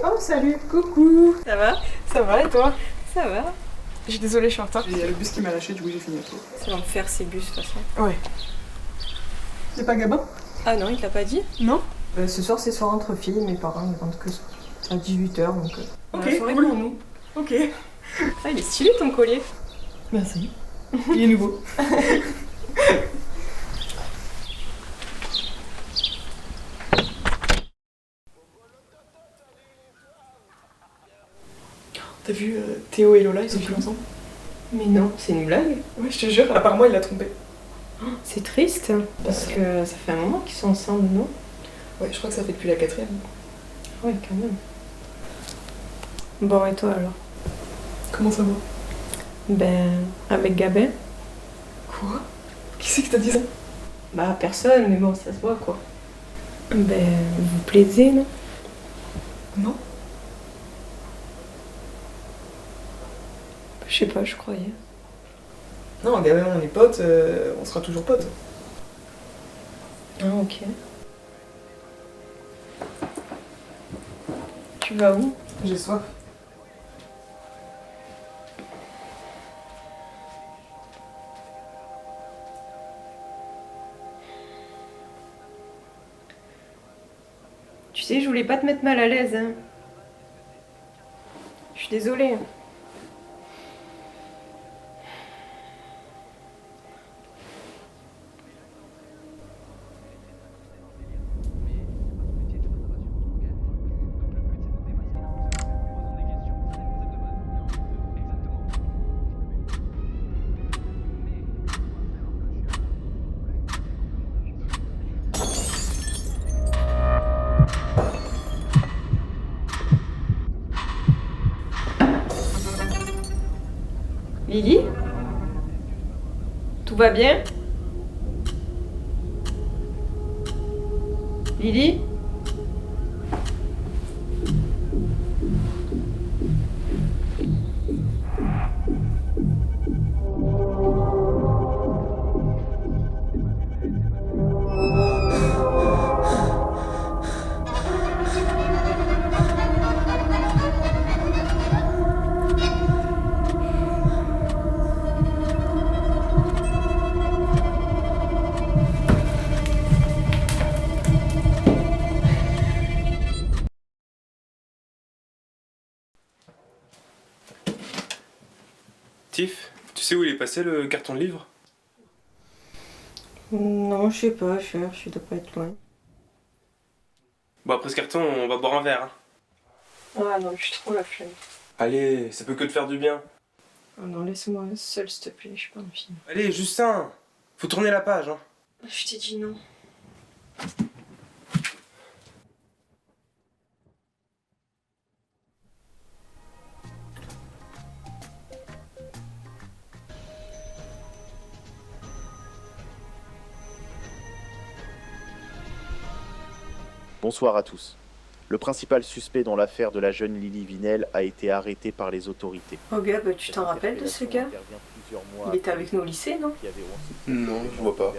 Oh, salut. Coucou. Ça va? Ça va et toi? Ça va. Je suis désolée, je suis en retard. Il y a le bus qui m'a lâché, du coup j'ai fini à pied. Ça va me faire ces bus de toute façon. Ouais. C'est pas Gabin? Ah non, il t'a pas dit? Non? Ce soir, c'est soir entre filles, mes parents ne rentrent que à 18h, donc... Ok, la soirée cool. pour nous. Ok. Ah, il est stylé ton collier. Merci. Il est nouveau. T'as vu Théo et Lola, ils sont plus ensemble? Mais non, c'est une blague. Ouais, je te jure, apparemment il l'a trompé. C'est triste, parce que ça fait un moment qu'ils sont ensemble, non? Ouais, je crois que ça fait depuis la 4ème. Ouais, quand même. Bon, et toi alors? Comment ça va? Ben, avec Gabin? Quoi? Qui c'est qui t'a dit ça? Bah, personne, mais bon, ça se voit quoi. Ben, vous plaisez, non? Non? Je sais pas, je croyais. Non, Gabin, on est potes, on sera toujours potes. Ah, ok. Tu vas où? J'ai soif. Tu sais, je voulais pas te mettre mal à l'aise, hein. Je suis désolée. Lily? Tout va bien? Lily? Tiff, tu sais où il est passé le carton de livres? Non, je sais pas, je dois pas être loin. Bon, après ce carton, on va boire un verre. Hein. Ah non, je suis trop la flemme. Allez, ça peut que te faire du bien. Oh non, laisse-moi seule, s'il te plaît, je suis pas un film. Allez, Justin, faut tourner la page. Hein. Je t'ai dit non. Bonsoir à tous. Le principal suspect dans l'affaire de la jeune Lily Vinel a été arrêté par les autorités. Oh Gab, tu t'en rappelles de ce gars? Il était avec nous au lycée, non? Non, je vois pas.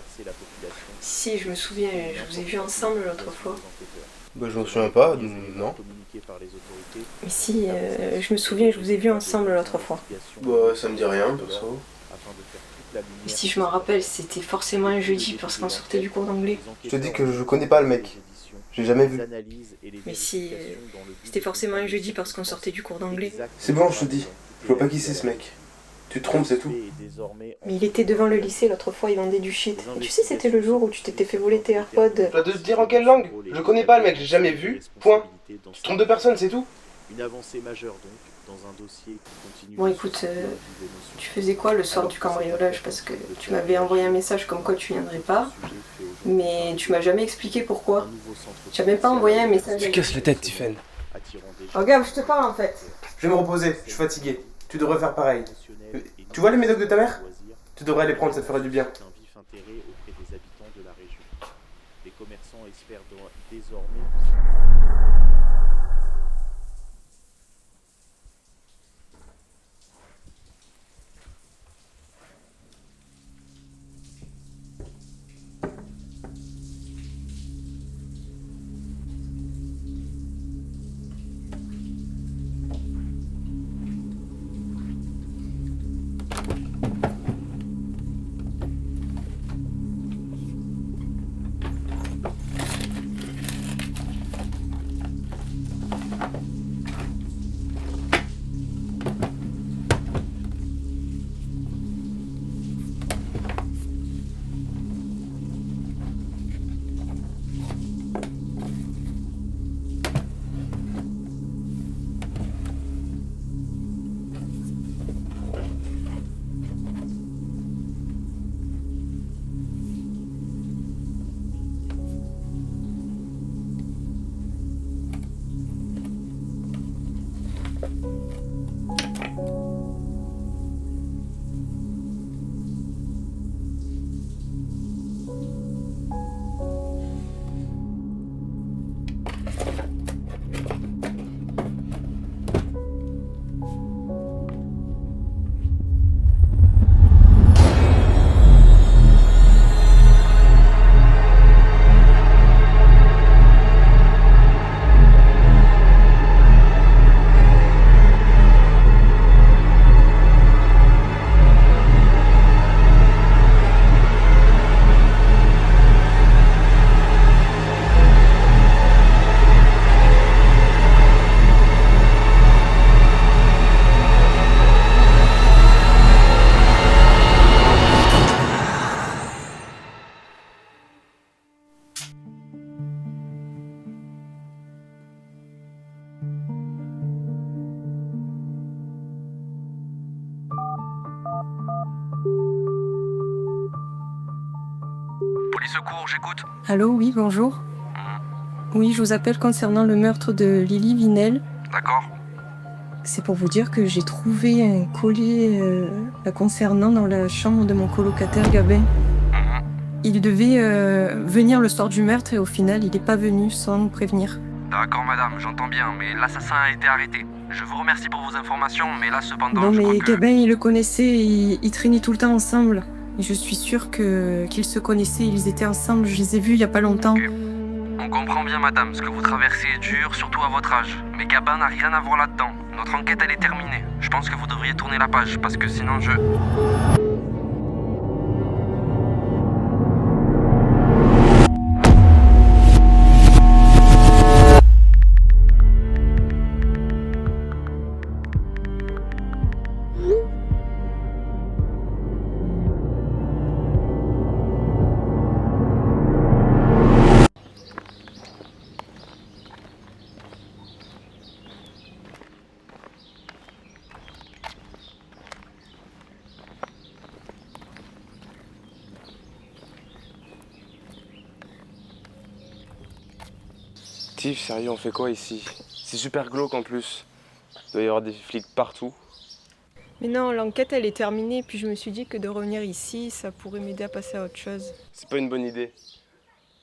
Si, je me souviens, je vous ai vus ensemble l'autre fois. Bah, je m'en souviens pas, non. Mais si, je me souviens, je vous ai vus ensemble l'autre fois. Bah, ça me dit rien, perso. Mais si je m'en rappelle, c'était forcément un jeudi parce qu'on sortait du cours d'anglais. Je te dis que je connais pas le mec. J'ai jamais vu. Mais si, c'était forcément un jeudi parce qu'on sortait du cours d'anglais. C'est bon, je te dis. Je vois pas qui c'est ce mec. Tu te trompes, c'est tout. Mais il était devant le lycée l'autre fois, il vendait du shit. Et tu sais, c'était le jour où tu t'étais fait voler tes AirPods. Tu vas te dire en quelle langue? Je connais pas le mec, j'ai jamais vu. Point. Tu te trompes de personne, c'est tout. Une avancée majeure donc dans un dossier qui continue. Bon écoute, tu faisais quoi le soir du cambriolage? Parce que tu m'avais envoyé un message comme quoi tu viendrais pas, mais tu m'as jamais expliqué pourquoi. Tu n'as même pas envoyé un message. Tu casses la tête, Tiffen. Oh Gab, je te parle en fait. Je vais me reposer, je suis fatigué. Tu devrais faire pareil. Tu vois les médocs de ta mère? Tu devrais les prendre, ça te ferait du bien. Un vif intérêt auprès des habitants de la région. Les commerçants espèrent désormais. secours, j'écoute. Allô, oui, bonjour. Oui, je vous appelle concernant le meurtre de Lily Vinel. D'accord. C'est pour vous dire que j'ai trouvé un collier la concernant dans la chambre de mon colocataire Gabin. Il devait venir le soir du meurtre et au final, il n'est pas venu sans nous prévenir. D'accord, madame, j'entends bien, mais l'assassin a été arrêté. Je vous remercie pour vos informations, mais là, cependant, Non, je mais crois que... Gabin, il le connaissait, ils traînaient tout le temps ensemble. Et je suis sûre qu'ils se connaissaient, ils étaient ensemble, je les ai vus il n'y a pas longtemps. Ok. On comprend bien, madame, ce que vous traversez est dur, surtout à votre âge. Mais Gabin n'a rien à voir là-dedans. Notre enquête, elle est terminée. Je pense que vous devriez tourner la page, parce que sinon je... Tiff, sérieux, on fait quoi ici? C'est super glauque en plus. Il doit y avoir des flics partout. Mais non, l'enquête, elle est terminée, puis je me suis dit que de revenir ici, ça pourrait m'aider à passer à autre chose. C'est pas une bonne idée.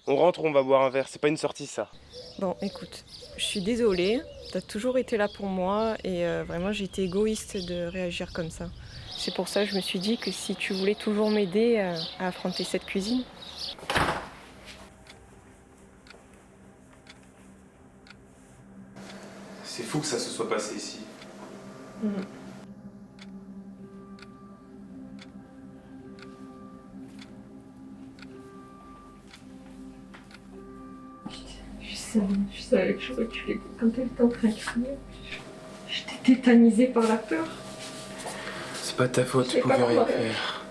On rentre, on va boire un verre, c'est pas une sortie ça. Bon, écoute, je suis désolée, t'as toujours été là pour moi, et vraiment, j'ai été égoïste de réagir comme ça. C'est pour ça que je me suis dit que si tu voulais toujours m'aider à affronter cette cuisine... C'est fou que ça se soit passé ici. Je savais que j'aurais tué quand elle était en train de crier. J'étais tétanisée par la peur. C'est pas de ta faute, tu pouvais rien faire.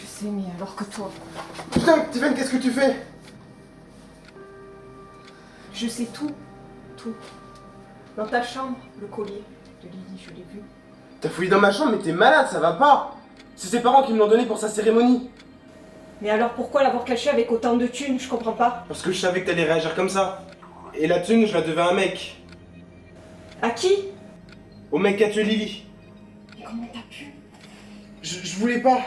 Je sais, mais alors que toi... Putain, Tiffen, qu'est-ce que tu fais? Je sais tout. Tout. Dans ta chambre, le collier de Lily, je l'ai vu. T'as fouillé dans ma chambre, mais t'es malade, ça va pas. C'est ses parents qui me l'ont donné pour sa cérémonie. Mais alors pourquoi l'avoir caché avec autant de thunes? Je comprends pas. Parce que je savais que t'allais réagir comme ça. Et la thune, je la devais à un mec. À qui? Au mec qui a tué Lily. Mais comment t'as pu? Je voulais pas.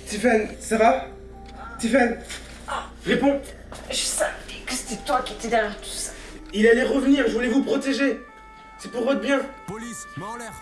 Tiffen, ça va? Tiffen, réponds. Je savais que c'était toi qui étais derrière tout ça. Il allait revenir, je voulais vous protéger. C'est pour votre bien. Police, main en l'air.